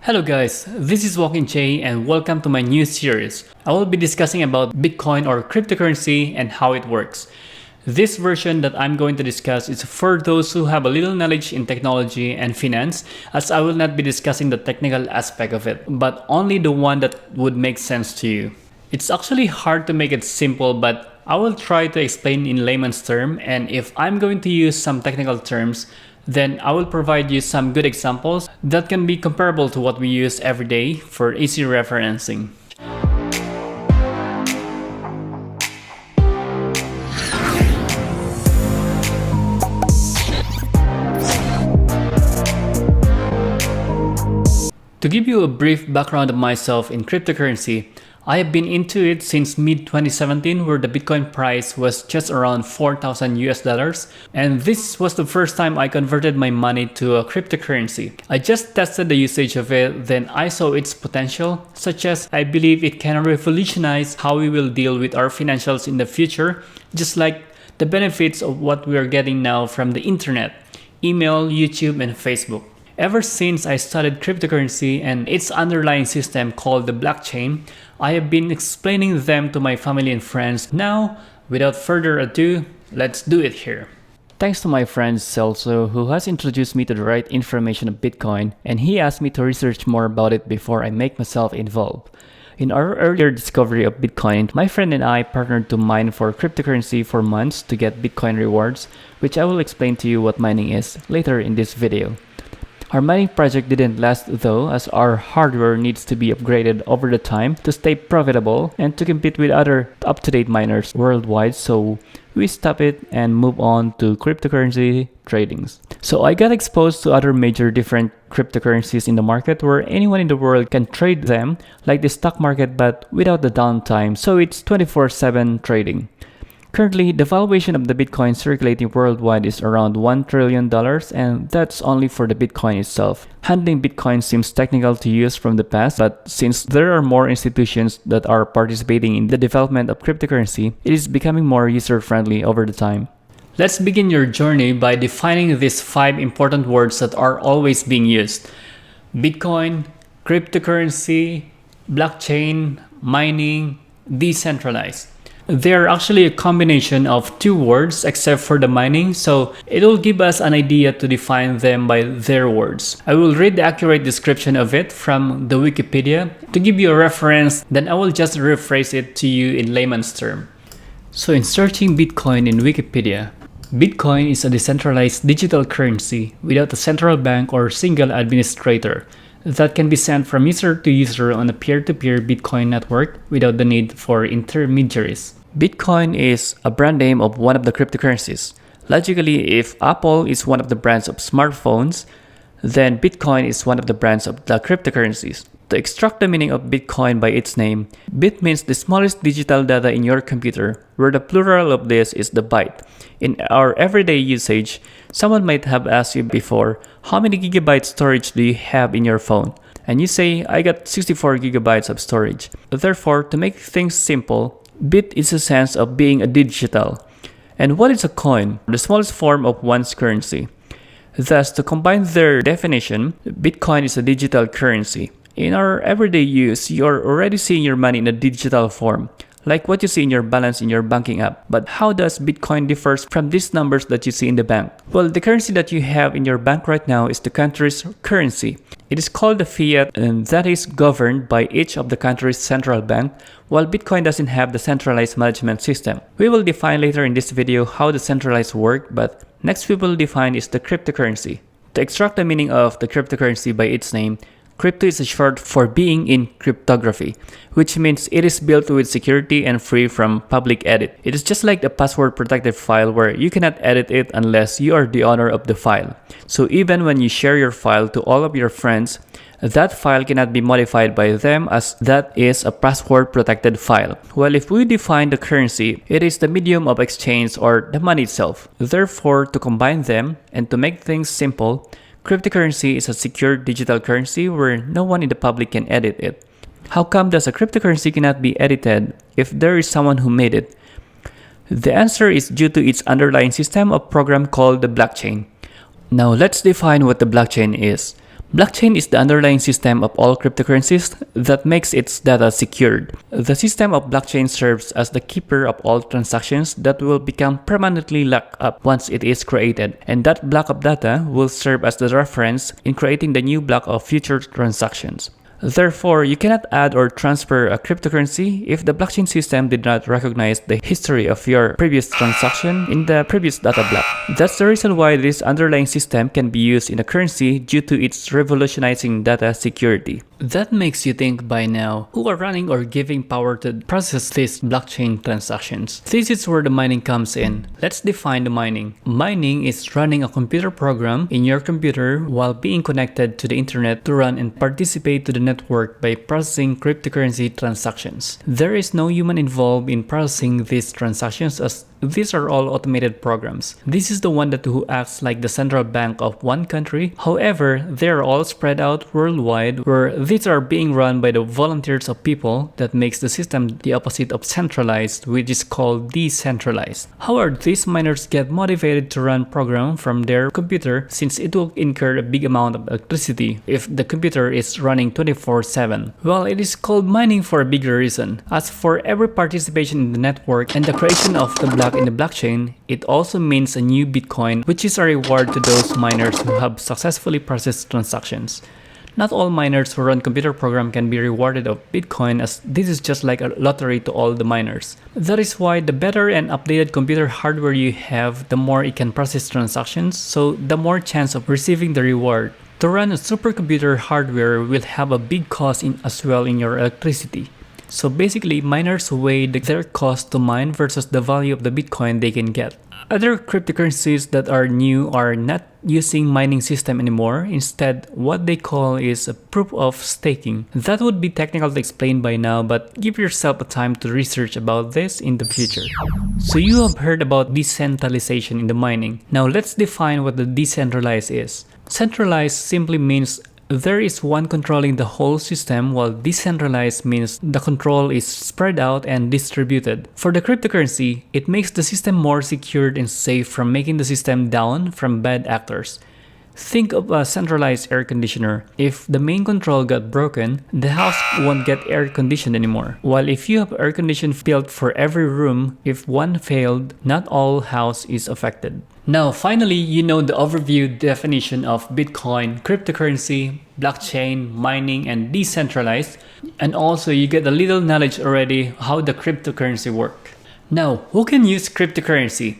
Hello guys, this is WalkingJ and welcome to my new series. I will be discussing about Bitcoin or cryptocurrency and how it works. This version that I'm going to discuss is for those who have a little knowledge in technology and finance, as I will not be discussing the technical aspect of it, but only the one that would make sense to you. It's actually hard to make it simple, but I will try to explain in layman's term, and if I'm going to use some technical terms, then I will provide you some good examples that can be comparable to what we use every day for easy referencing. To give you a brief background of myself in cryptocurrency, I have been into it since mid-2017, where the Bitcoin price was just around 4,000 US dollars, and this was the first time I converted my money to a cryptocurrency. I just tested the usage of it, then I saw its potential, such as I believe it can revolutionize how we will deal with our financials in the future, just like the benefits of what we are getting now from the internet, email, YouTube, and Facebook. Ever since I studied cryptocurrency and its underlying system called the blockchain, I have been explaining them to my family and friends. Now, without further ado, let's do it here. Thanks to my friend Celso, who has introduced me to the right information of Bitcoin, and he asked me to research more about it before I make myself involved. In our earlier discovery of Bitcoin, my friend and I partnered to mine for cryptocurrency for months to get Bitcoin rewards, which I will explain to you what mining is later in this video. Our mining project didn't last though, as our hardware needs to be upgraded over the time to stay profitable and to compete with other up-to-date miners worldwide, so we stopped it and moved on to cryptocurrency tradings. So I got exposed to other major different cryptocurrencies in the market where anyone in the world can trade them, like the stock market, but without the downtime, so it's 24/7 trading. Currently, the valuation of the Bitcoin circulating worldwide is around $1 trillion, and that's only for the Bitcoin itself. Handling Bitcoin seems technical to use from the past, but since there are more institutions that are participating in the development of cryptocurrency, it is becoming more user-friendly over the time. Let's begin your journey by defining these 5 important words that are always being used: Bitcoin, cryptocurrency, blockchain, mining, decentralized. They are actually a combination of 2 words except for the mining, so it will give us an idea to define them by their words. I will read the accurate description of it from the Wikipedia to give you a reference, then I will just rephrase it to you in layman's term. So in searching Bitcoin in Wikipedia, Bitcoin is a decentralized digital currency without a central bank or single administrator that can be sent from user to user on a peer-to-peer Bitcoin network without the need for intermediaries. Bitcoin is a brand name of one of the cryptocurrencies. Logically, if Apple is one of the brands of smartphones, then Bitcoin is one of the brands of the cryptocurrencies. To extract the meaning of Bitcoin by its name, bit means the smallest digital data in your computer, where the plural of this is the byte. In our everyday usage, someone might have asked you before, how many gigabytes storage do you have in your phone? And you say, I got 64 gigabytes of storage. Therefore, to make things simple, bit is a sense of being a digital. And what is a coin? The smallest form of one's currency. Thus, to combine their definition, Bitcoin is a digital currency. In our everyday use, you are already seeing your money in a digital form, like what you see in your balance in your banking app. But how does Bitcoin differ from these numbers that you see in the bank? Well, the currency that you have in your bank right now is the country's currency. It is called the fiat, and that is governed by each of the country's central bank, while Bitcoin doesn't have the centralized management system. We will define later in this video how the centralized work, but next we will define is the cryptocurrency. To extract the meaning of the cryptocurrency by its name, crypto is short for being in cryptography, which means it is built with security and free from public edit. It is just like a password protected file where you cannot edit it unless you are the owner of the file. So even when you share your file to all of your friends, that file cannot be modified by them, as that is a password protected file. Well, if we define the currency, it is the medium of exchange or the money itself. Therefore, to combine them and to make things simple, cryptocurrency is a secure digital currency where no one in the public can edit it. How come does a cryptocurrency cannot be edited if there is someone who made it? The answer is due to its underlying system of program called the blockchain. Now let's define what the blockchain is. Blockchain is the underlying system of all cryptocurrencies that makes its data secured. The system of blockchain serves as the keeper of all transactions that will become permanently locked up once it is created, and that block of data will serve as the reference in creating the new block of future transactions. Therefore, you cannot add or transfer a cryptocurrency if the blockchain system did not recognize the history of your previous transaction in the previous data block. That's the reason why this underlying system can be used in a currency due to its revolutionizing data security. That makes you think by now, who are running or giving power to process these blockchain transactions? This is where the mining comes in. Let's define the mining. Mining is running a computer program in your computer while being connected to the internet to run and participate to the network by processing cryptocurrency transactions. There is no human involved in processing these transactions as these are all automated programs. This is the one who acts like the central bank of one country. However, they are all spread out worldwide where these are being run by the volunteers of people that makes the system the opposite of centralized, which is called decentralized. However, these miners get motivated to run program from their computer since it will incur a big amount of electricity if the computer is running 24/7. Well, it is called mining for a bigger reason. As for every participation in the network and the creation of the block in the blockchain, it also means a new Bitcoin, which is a reward to those miners who have successfully processed transactions. Not all miners who run computer program can be rewarded of Bitcoin, as this is just like a lottery to all the miners. That is why the better and updated computer hardware you have, the more it can process transactions, so the more chance of receiving the reward. To run a supercomputer hardware will have a big cost as well in your electricity. So basically, miners weigh their cost to mine versus the value of the Bitcoin they can get. Other cryptocurrencies that are new are not using mining system anymore. Instead, what they call is a proof of staking. That would be technical to explain by now, but give yourself a time to research about this in the future. So you have heard about decentralization in the mining. Now let's define what the decentralized is. Centralized simply means there is one controlling the whole system, while decentralized means the control is spread out and distributed. For the cryptocurrency, it makes the system more secured and safe from making the system down from bad actors. Think of a centralized air conditioner. If the main control got broken, the house won't get air conditioned anymore. While if you have air conditioning built for every room, if one failed, not all house is affected. Now finally, you know the overview definition of Bitcoin, cryptocurrency, blockchain, mining, and decentralized. And also you get a little knowledge already how the cryptocurrency work. Now, who can use cryptocurrency?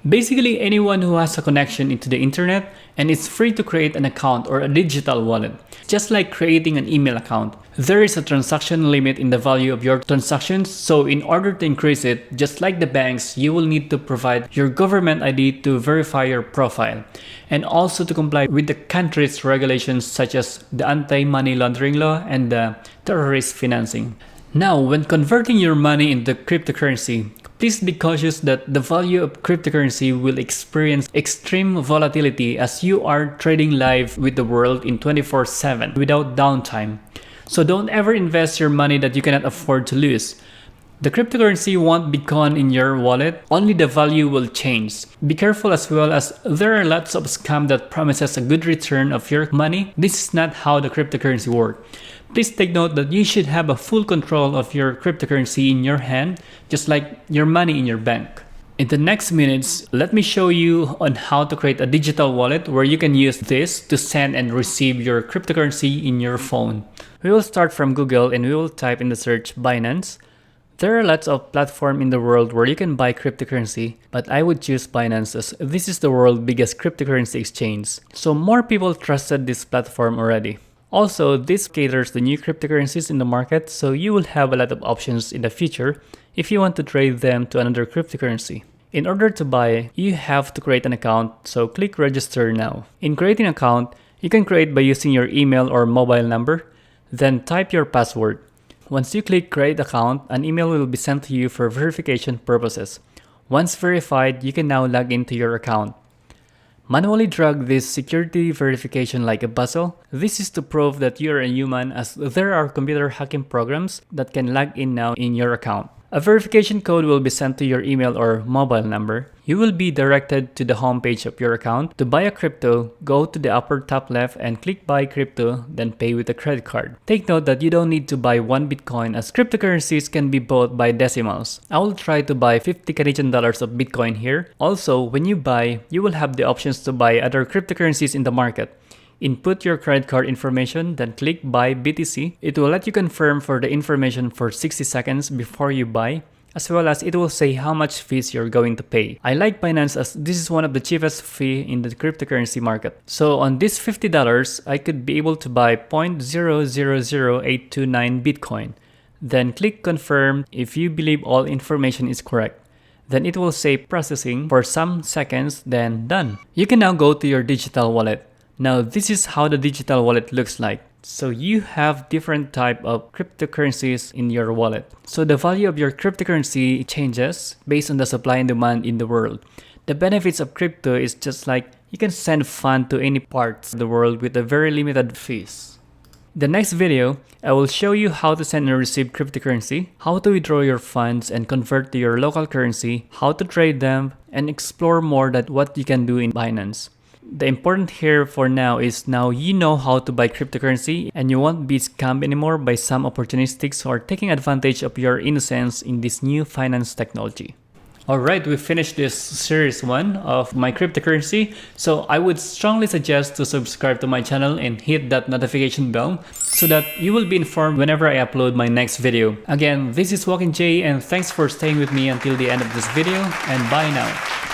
Basically anyone who has a connection into the internet, and it's free to create an account or a digital wallet. Just like creating an email account, there is a transaction limit in the value of your transactions, so in order to increase it, just like the banks, you will need to provide your government ID to verify your profile, and also to comply with the country's regulations such as the anti-money laundering law and the terrorist financing. Now, when converting your money into cryptocurrency, please be cautious that the value of cryptocurrency will experience extreme volatility as you are trading live with the world in 24/7 without downtime. So don't ever invest your money that you cannot afford to lose. The cryptocurrency won't be gone in your wallet, only the value will change. Be careful as well, as there are lots of scams that promises a good return of your money. This is not how the cryptocurrency works. Please take note that you should have a full control of your cryptocurrency in your hand, just like your money in your bank. In the next minutes, let me show you on how to create a digital wallet where you can use this to send and receive your cryptocurrency in your phone. We will start from Google and we will type in the search Binance. There are lots of platforms in the world where you can buy cryptocurrency, but I would choose Binance as this is the world's biggest cryptocurrency exchange. So more people trusted this platform already. Also, this caters to new cryptocurrencies in the market, so you will have a lot of options in the future if you want to trade them to another cryptocurrency. In order to buy, you have to create an account, so click register now. In creating an account, you can create by using your email or mobile number, then type your password. Once you click create account, an email will be sent to you for verification purposes. Once verified, you can now log into your account. Manually drag this security verification like a puzzle. This is to prove that you are a human, as there are computer hacking programs that can log in now in your account. A verification code will be sent to your email or mobile number. You will be directed to the homepage of your account. To buy a crypto, go to the upper top left and click buy crypto, then pay with a credit card. Take note that you don't need to buy one Bitcoin as cryptocurrencies can be bought by decimals. I will try to buy 50 Canadian dollars of Bitcoin here. Also, when you buy, you will have the options to buy other cryptocurrencies in the market. Input your credit card information, then click buy BTC. It will let you confirm for the information for 60 seconds before you buy, as well as it will say how much fees you're going to pay. I like Binance as this is one of the cheapest fee in the cryptocurrency market. So on this $50, I could be able to buy 0.000829 Bitcoin. Then click confirm if you believe all information is correct. Then it will say processing for some seconds, then done. You can now go to your digital wallet. Now this is how the digital wallet looks like. So you have different type of cryptocurrencies in your wallet. So the value of your cryptocurrency changes based on the supply and demand in the world. The benefits of crypto is just like you can send funds to any parts of the world with a very limited fees. The next video, I will show you how to send and receive cryptocurrency, how to withdraw your funds and convert to your local currency, how to trade them, and explore more than what you can do in Binance. The important here for now is now you know how to buy cryptocurrency and you won't be scammed anymore by some opportunistics who are taking advantage of your innocence in this new finance technology. Alright, we finished this series 1 of my cryptocurrency. So I would strongly suggest to subscribe to my channel and hit that notification bell so that you will be informed whenever I upload my next video. Again, this is WalkingJ and thanks for staying with me until the end of this video, and bye now.